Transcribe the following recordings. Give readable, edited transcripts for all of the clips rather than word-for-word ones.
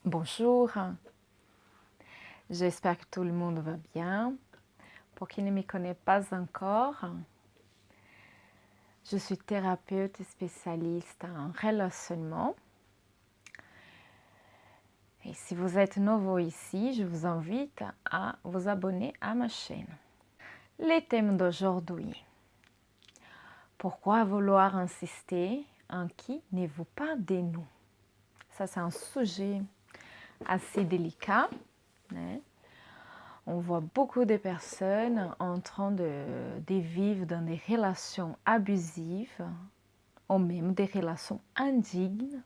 Bonjour, j'espère que tout le monde va bien. Pour qui ne me connaît pas encore, je suis thérapeute et spécialiste en relationnement. Et si vous êtes nouveau ici, je vous invite à vous abonner à ma chaîne. Les thèmes d'aujourd'hui. Pourquoi vouloir insister en qui ne vaut pas de nous? Ça, c'est un sujet assez délicat. Hein? On voit beaucoup de personnes en train de vivre dans des relations abusives ou même des relations indignes,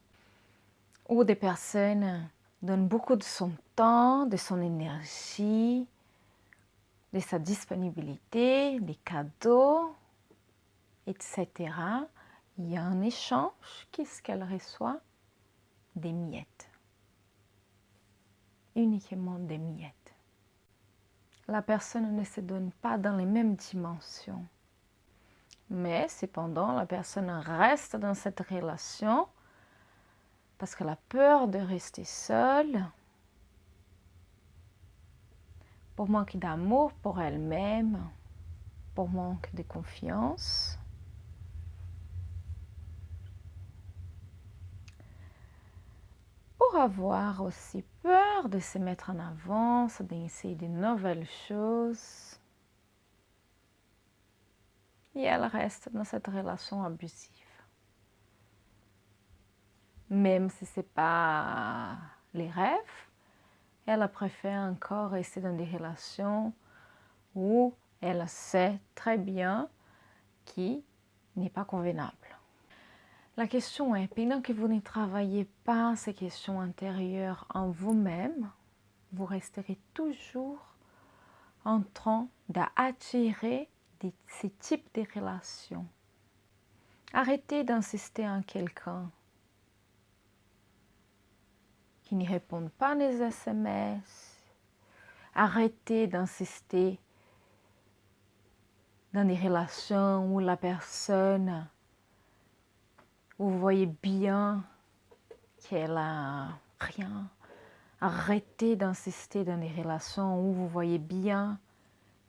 où des personnes donnent beaucoup de son temps, de son énergie, de sa disponibilité, des cadeaux, etc. Il y a un échange. Qu'est-ce qu'elle reçoit? Des miettes. Uniquement des miettes. La personne ne se donne pas dans les mêmes dimensions. Mais cependant, la personne reste dans cette relation parce qu'elle a peur de rester seule, pour manque d'amour pour elle-même, pour manque de confiance. Pour avoir aussi peur de se mettre en avance, d'essayer de nouvelles choses. Et elle reste dans cette relation abusive. Même si ce n'est pas les rêves, elle préfère encore rester dans des relations où elle sait très bien qui n'est pas convenable. La question est, pendant que vous ne travaillez pas ces questions intérieures en vous-même, vous resterez toujours en train d'attirer ces types de relations. Arrêtez d'insister en quelqu'un qui ne répond pas aux SMS. Arrêtez d'insister dans des relations où la personne, vous voyez bien qu'elle a rien. Arrêtez d'insister dans des relations où vous voyez bien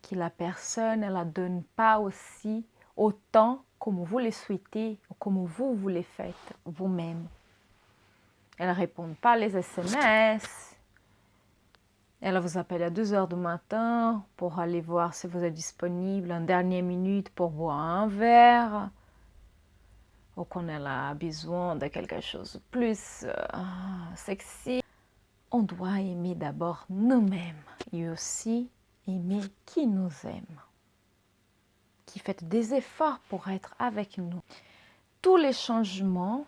que la personne ne la donne pas aussi autant comme vous le souhaitez ou comme vous le faites vous-même. Elle ne répond pas les SMS. Elle vous appelle à 2 heures du matin pour aller voir si vous êtes disponible en dernière minute pour boire un verre. Ou qu'on a besoin de quelque chose de plus sexy. On doit aimer d'abord nous-mêmes et aussi aimer qui nous aime, qui fait des efforts pour être avec nous. Tous les changements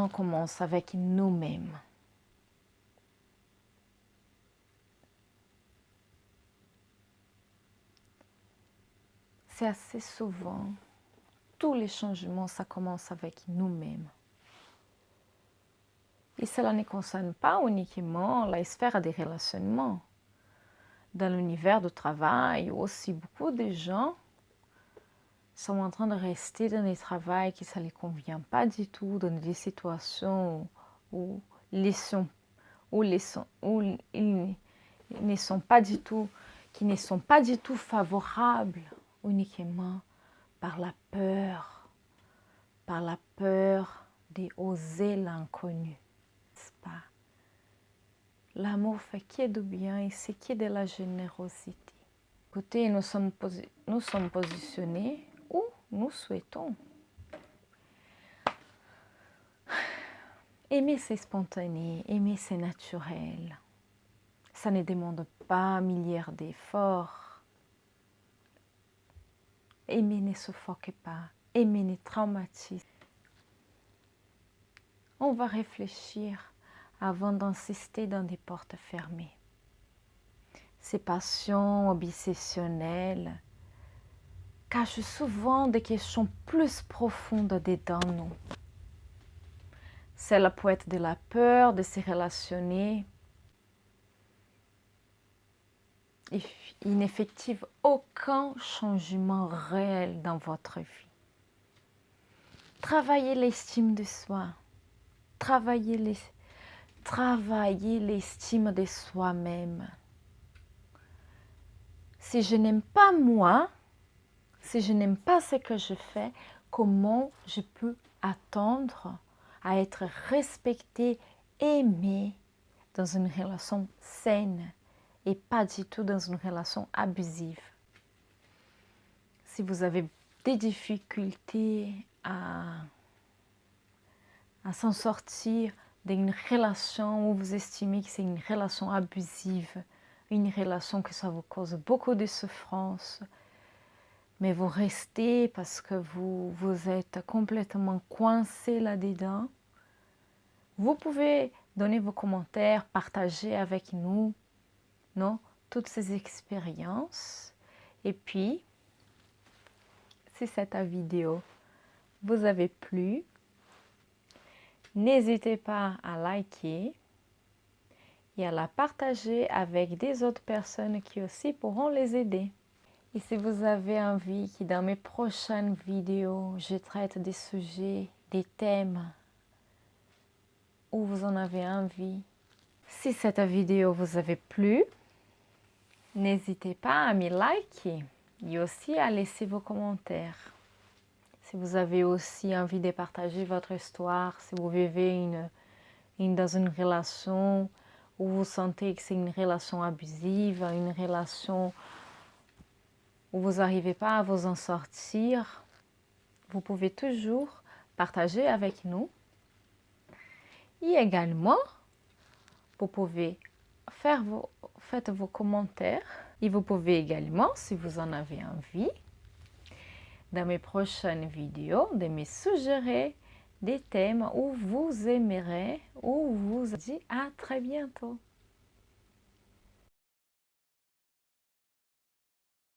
commencent avec nous-mêmes. C'est assez souvent, tous les changements, ça commence avec nous-mêmes. Et cela ne concerne pas uniquement la sphère des relationnements. Dans l'univers du travail, aussi beaucoup de gens sont en train de rester dans des travails qui ne les convient pas du tout, dans des situations où ils ne sont pas du tout, qui ne sont pas du tout favorables uniquement par la peur d'oser l'inconnu, n'est-ce pas? L'amour fait qui est du bien et c'est qui est de la générosité. Écoutez, nous sommes positionnés où nous souhaitons. Aimer, c'est spontané, aimer, c'est naturel. Ça ne demande pas un milliard d'efforts. Aimer ne suffoque pas, aimer ne traumatise. On va réfléchir avant d'insister dans des portes fermées. Ces passions obsessionnelles cachent souvent des questions plus profondes dedans nous. Cela peut être de la peur de se relationner. Il n'effectue aucun changement réel dans votre vie. Travaillez l'estime de soi. travailler l'estime de soi-même. Si je n'aime pas moi, si je n'aime pas ce que je fais, comment je peux attendre à être respectée, aimée dans une relation saine et pas du tout dans une relation abusive? Si vous avez des difficultés à s'en sortir d'une relation où vous estimez que c'est une relation abusive, une relation que ça vous cause beaucoup de souffrance, mais vous restez parce que vous êtes complètement coincé là-dedans, vous pouvez donner vos commentaires, partager avec nous, non, toutes ces expériences. Et puis, si cette vidéo vous avait plu, n'hésitez pas à liker et à la partager avec des autres personnes qui aussi pourront les aider. Et si vous avez envie que dans mes prochaines vidéos, je traite des sujets, des thèmes où vous en avez envie. Si cette vidéo vous avait plu, n'hésitez pas à me liker et aussi à laisser vos commentaires. Si vous avez aussi envie de partager votre histoire, si vous vivez dans une relation où vous sentez que c'est une relation abusive, une relation où vous n'arrivez pas à vous en sortir, vous pouvez toujours partager avec nous. Et également, vous pouvez faire faites vos commentaires. Et vous pouvez également, si vous en avez envie, dans mes prochaines vidéos, de me suggérer des thèmes où vous aimerez, où vous dites à très bientôt.